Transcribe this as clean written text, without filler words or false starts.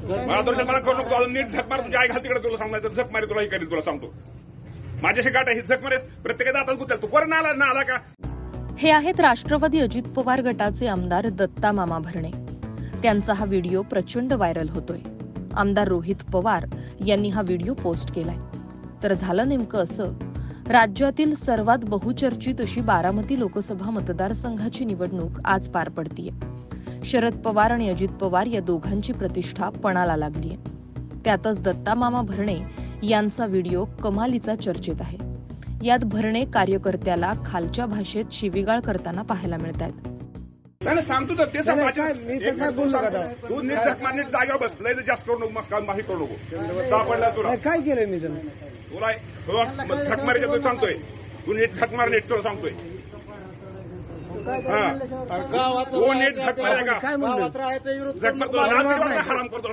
मला दर्शन मला करू नको. नीट झक मार, तुझी आई घाल तिकडे, तुला सांगणार झक मारे, तुला हे करील, तुला सांगतो. माझ्याशी गाठ आहे, ही झक मारे प्रत्येकाचा हातात गुतेल. तू कोण ना आला का? हे आहेत राष्ट्रवादी अजित पवार गटाचे आमदार दत्ता मामा भरणे. त्यांचा हा व्हिडिओ प्रचंड व्हायरल होतोय. आमदार रोहित पवार यांनी हा व्हिडिओ पोस्ट केलाय. तर झालं नेमकं असं, राज्यातील सर्वात बहुचर्चित अशी बारामती लोकसभा मतदारसंघाची निवडणूक आज पार पडतीये. शरद पवार आणि अजित पवार या दोघांची प्रतिष्ठा पणाला लागलीय. त्यातच दत्ता मामा भरणे यांचा व्हिडिओ कमालीचा चर्चेत आहे. यात भरणे कार्यकर्त्याला खालच्या भाषेत शिवीगाळ करताना पाहायला मिळतायत. नाही सांगतो तर ते तू नीट झक मार, नीट जागा बस, लय जास्त करू नको, मस्त माहिती करू नको. सापडला तुला काय केलं निधन? तुला झक मारायच्या तू सांगतोय. तू नीट झक मार, नीट तुला सांगतोय. नीट झक मारायचा का? काय म्हणलं? झक मार, तुला हराम करतो.